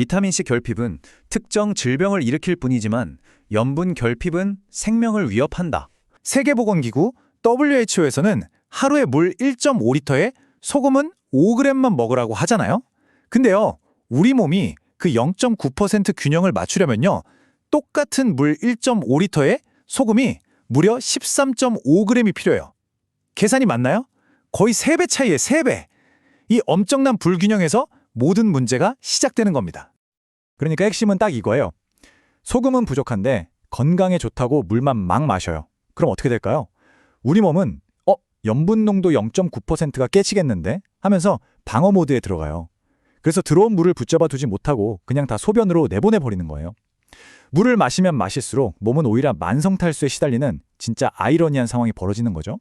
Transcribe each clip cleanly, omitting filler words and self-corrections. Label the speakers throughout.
Speaker 1: 비타민C 결핍은 특정 질병을 일으킬 뿐이지만 염분 결핍은 생명을 위협한다.
Speaker 2: 세계보건기구 WHO에서는 하루에 물 1.5리터에 소금은 5g만 먹으라고 하잖아요. 근데요, 우리 몸이 그 0.9% 균형을 맞추려면요, 똑같은 물 1.5리터에 소금이 무려 13.5g이 필요해요. 계산이 맞나요? 거의 3배 차이에 3배. 이 엄청난 불균형에서 모든 문제가 시작되는 겁니다.
Speaker 3: 그러니까 핵심은 딱 이거예요. 소금은 부족한데 건강에 좋다고 물만 막 마셔요. 그럼 어떻게 될까요? 우리 몸은 염분 농도 0.9%가 깨지겠는데 하면서 방어 모드에 들어가요. 그래서 들어온 물을 붙잡아 두지 못하고 그냥 다 소변으로 내보내버리는 거예요. 물을 마시면 마실수록 몸은 오히려 만성탈수에 시달리는 진짜 아이러니한 상황이 벌어지는 거죠.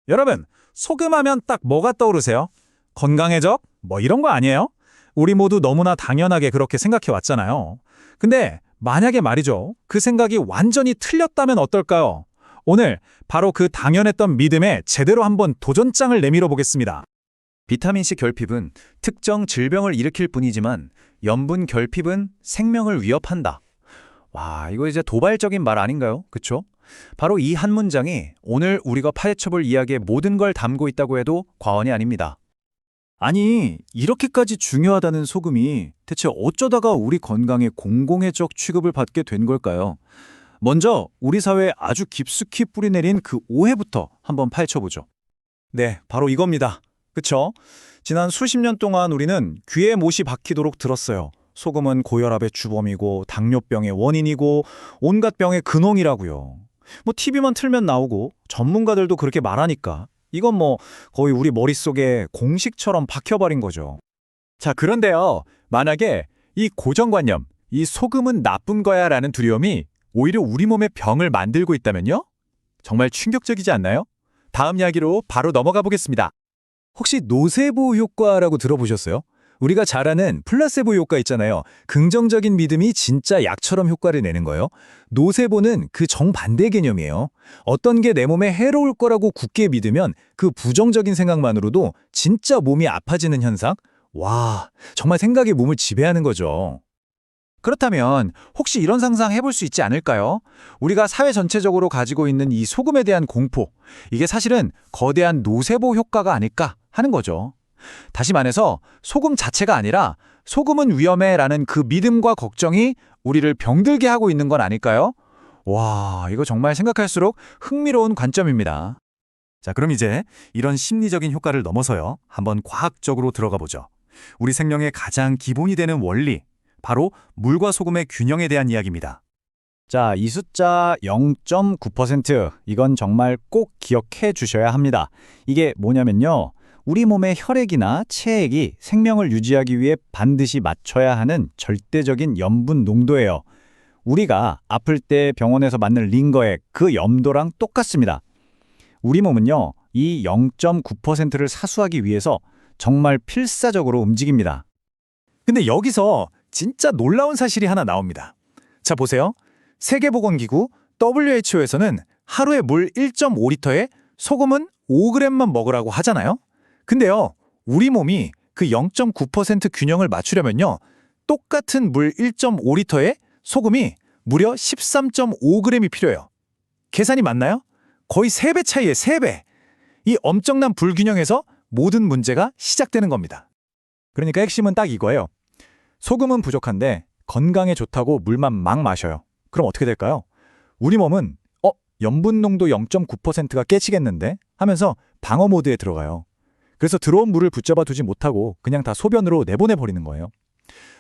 Speaker 2: 여러분, 소금하면 딱 뭐가 떠오르세요? 건강의 적? 뭐 이런 거 아니에요? 우리 모두 너무나 당연하게 그렇게 생각해 왔잖아요. 근데 만약에 말이죠, 그 생각이 완전히 틀렸다면 어떨까요? 오늘 바로 그 당연했던 믿음에 제대로 한번 도전장을 내밀어 보겠습니다.
Speaker 1: 비타민C 결핍은 특정 질병을 일으킬 뿐이지만 염분 결핍은 생명을 위협한다. 와, 이거 이제 도발적인 말 아닌가요? 그쵸? 바로 이 한 문장이 오늘 우리가 파헤쳐볼 이야기의 모든 걸 담고 있다고 해도 과언이 아닙니다.
Speaker 3: 아니, 이렇게까지 중요하다는 소금이 대체 어쩌다가 우리 건강에 공공의 적 취급을 받게 된 걸까요? 먼저 우리 사회에 아주 깊숙이 뿌리내린 그 오해부터 한번 파헤쳐보죠.
Speaker 2: 네, 바로 이겁니다. 그쵸? 지난 수십 년 동안 우리는 귀에 못이 박히도록 들었어요. 소금은 고혈압의 주범이고 당뇨병의 원인이고 온갖 병의 근원이라고요. 뭐 TV만 틀면 나오고 전문가들도 그렇게 말하니까 이건 뭐 거의 우리 머릿속에 공식처럼 박혀버린 거죠.
Speaker 3: 자, 그런데요. 만약에 이 고정관념, 이 소금은 나쁜 거야 라는 두려움이 오히려 우리 몸에 병을 만들고 있다면요? 정말 충격적이지 않나요? 다음 이야기로 바로 넘어가 보겠습니다. 혹시 노세보 효과라고 들어보셨어요? 우리가 잘 아는 플라세보 효과 있잖아요. 긍정적인 믿음이 진짜 약처럼 효과를 내는 거예요. 노세보는 그 정반대 개념이에요. 어떤 게 내 몸에 해로울 거라고 굳게 믿으면 그 부정적인 생각만으로도 진짜 몸이 아파지는 현상? 와, 정말 생각이 몸을 지배하는 거죠.
Speaker 2: 그렇다면 혹시 이런 상상 해볼 수 있지 않을까요? 우리가 사회 전체적으로 가지고 있는 이 소금에 대한 공포, 이게 사실은 거대한 노세보 효과가 아닐까 하는 거죠. 다시 말해서 소금 자체가 아니라 소금은 위험해라는 그 믿음과 걱정이 우리를 병들게 하고 있는 건 아닐까요? 와, 이거 정말 생각할수록 흥미로운 관점입니다.
Speaker 3: 자, 그럼 이제 이런 심리적인 효과를 넘어서요. 한번 과학적으로 들어가 보죠. 우리 생명의 가장 기본이 되는 원리, 바로 물과 소금의 균형에 대한 이야기입니다. 자, 이 숫자 0.9%, 이건 정말 꼭 기억해 주셔야 합니다. 이게 뭐냐면요. 우리 몸의 혈액이나 체액이 생명을 유지하기 위해 반드시 맞춰야 하는 절대적인 염분 농도예요. 우리가 아플 때 병원에서 맞는 링거의 그 염도랑 똑같습니다. 우리 몸은요, 이 0.9%를 사수하기 위해서 정말 필사적으로 움직입니다.
Speaker 2: 근데 여기서 진짜 놀라운 사실이 하나 나옵니다. 자, 보세요. 세계보건기구 WHO에서는 하루에 물 1.5리터에 소금은 5g만 먹으라고 하잖아요. 근데요, 우리 몸이 그 0.9% 균형을 맞추려면요, 똑같은 물 1.5리터에 소금이 무려 13.5g이 필요해요. 계산이 맞나요? 거의 3배 차이에 3배. 이 엄청난 불균형에서 모든 문제가 시작되는 겁니다.
Speaker 3: 그러니까 핵심은 딱 이거예요. 소금은 부족한데 건강에 좋다고 물만 막 마셔요. 그럼 어떻게 될까요? 우리 몸은 염분 농도 0.9%가 깨지겠는데 하면서 방어 모드에 들어가요. 그래서 들어온 물을 붙잡아 두지 못하고 그냥 다 소변으로 내보내버리는 거예요.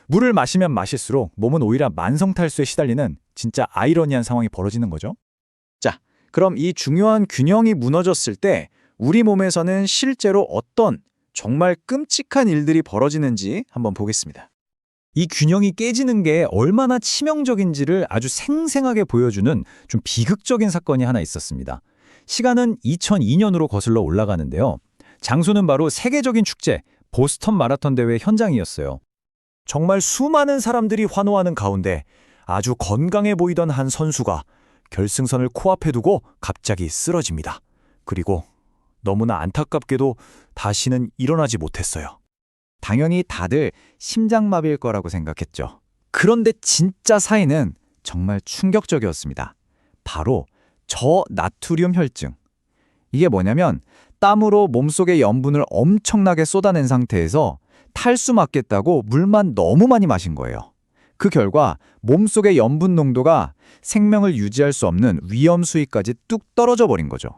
Speaker 3: 물을 마시면 마실수록 몸은 오히려 만성탈수에 시달리는 진짜 아이러니한 상황이 벌어지는 거죠.
Speaker 2: 자, 그럼 이 중요한 균형이 무너졌을 때 우리 몸에서는 실제로 어떤 정말 끔찍한 일들이 벌어지는지 한번 보겠습니다.
Speaker 3: 이 균형이 깨지는 게 얼마나 치명적인지를 아주 생생하게 보여주는 좀 비극적인 사건이 하나 있었습니다. 시간은 2002년으로 거슬러 올라가는데요. 장소는 바로 세계적인 축제, 보스턴 마라톤 대회 현장이었어요. 정말 수많은 사람들이 환호하는 가운데 아주 건강해 보이던 한 선수가 결승선을 코앞에 두고 갑자기 쓰러집니다. 그리고 너무나 안타깝게도 다시는 일어나지 못했어요.
Speaker 4: 당연히 다들 심장마비일 거라고 생각했죠. 그런데 진짜 사인은 정말 충격적이었습니다. 바로 저나트륨 혈증. 이게 뭐냐면 땀으로 몸속의 염분을 엄청나게 쏟아낸 상태에서 탈수 맞겠다고 물만 너무 많이 마신 거예요. 그 결과 몸속의 염분 농도가 생명을 유지할 수 없는 위험 수위까지 뚝 떨어져 버린 거죠.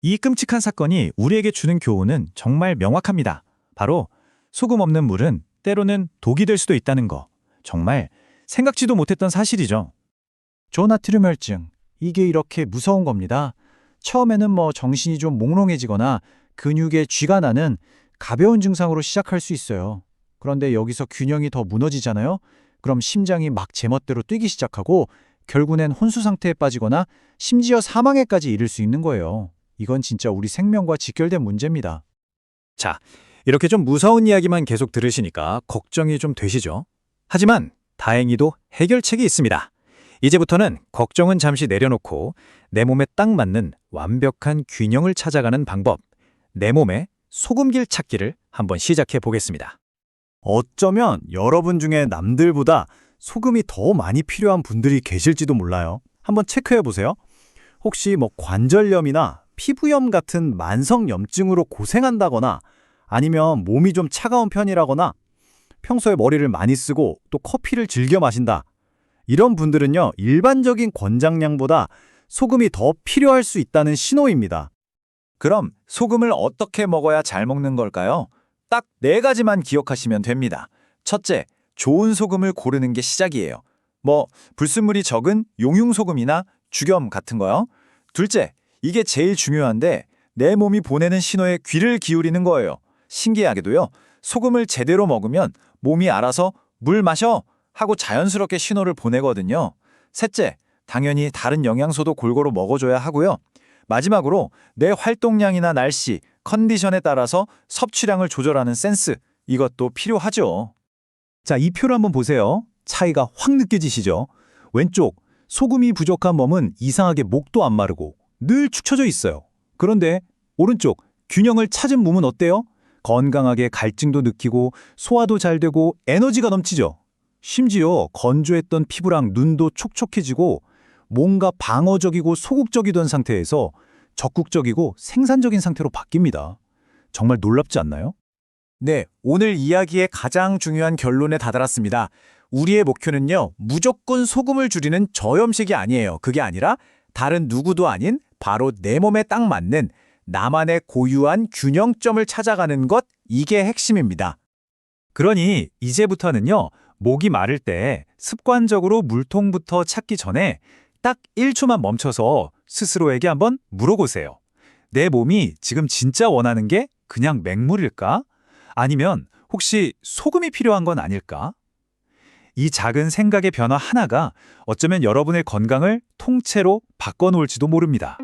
Speaker 2: 이 끔찍한 사건이 우리에게 주는 교훈은 정말 명확합니다. 바로 소금 없는 물은 때로는 독이 될 수도 있다는 거. 정말 생각지도 못했던 사실이죠. 저나트륨 혈증, 이게 이렇게 무서운 겁니다. 처음에는 정신이 좀 몽롱해지거나 근육에 쥐가 나는 가벼운 증상으로 시작할 수 있어요. 그런데 여기서 균형이 더 무너지잖아요. 그럼 심장이 막 제멋대로 뛰기 시작하고 결국엔 혼수 상태에 빠지거나 심지어 사망에까지 이를 수 있는 거예요. 이건 진짜 우리 생명과 직결된 문제입니다. 자, 이렇게 좀 무서운 이야기만 계속 들으시니까 걱정이 좀 되시죠? 하지만 다행히도 해결책이 있습니다. 이제부터는 걱정은 잠시 내려놓고 내 몸에 딱 맞는 완벽한 균형을 찾아가는 방법, 내 몸의 소금길 찾기를 한번 시작해 보겠습니다.
Speaker 3: 어쩌면 여러분 중에 남들보다 소금이 더 많이 필요한 분들이 계실지도 몰라요. 한번 체크해 보세요. 혹시 관절염이나 피부염 같은 만성 염증으로 고생한다거나 아니면 몸이 좀 차가운 편이라거나 평소에 머리를 많이 쓰고 또 커피를 즐겨 마신다. 이런 분들은요, 일반적인 권장량보다 소금이 더 필요할 수 있다는 신호입니다. 그럼 소금을 어떻게 먹어야 잘 먹는 걸까요? 딱 4가지만 기억하시면 됩니다. 첫째, 좋은 소금을 고르는 게 시작이에요. 불순물이 적은 용융소금이나 죽염 같은 거요. 둘째, 이게 제일 중요한데 내 몸이 보내는 신호에 귀를 기울이는 거예요. 신기하게도요, 소금을 제대로 먹으면 몸이 알아서 물 마셔 하고 자연스럽게 신호를 보내거든요. 셋째, 당연히 다른 영양소도 골고루 먹어줘야 하고요. 마지막으로 내 활동량이나 날씨, 컨디션에 따라서 섭취량을 조절하는 센스, 이것도 필요하죠. 자, 이 표를 한번 보세요. 차이가 확 느껴지시죠? 왼쪽, 소금이 부족한 몸은 이상하게 목도 안 마르고 늘 축 처져 있어요. 그런데 오른쪽, 균형을 찾은 몸은 어때요? 건강하게 갈증도 느끼고 소화도 잘 되고 에너지가 넘치죠. 심지어 건조했던 피부랑 눈도 촉촉해지고 뭔가 방어적이고 소극적이던 상태에서 적극적이고 생산적인 상태로 바뀝니다. 정말 놀랍지 않나요? 네, 오늘 이야기의 가장 중요한 결론에 다다랐습니다. 우리의 목표는요, 무조건 소금을 줄이는 저염식이 아니에요. 그게 아니라 다른 누구도 아닌 바로 내 몸에 딱 맞는 나만의 고유한 균형점을 찾아가는 것, 이게 핵심입니다. 그러니 이제부터는요, 목이 마를 때 습관적으로 물통부터 찾기 전에 딱 1초만 멈춰서 스스로에게 한번 물어보세요. 내 몸이 지금 진짜 원하는 게 그냥 맹물일까? 아니면 혹시 소금이 필요한 건 아닐까? 이 작은 생각의 변화 하나가 어쩌면 여러분의 건강을 통째로 바꿔놓을지도 모릅니다.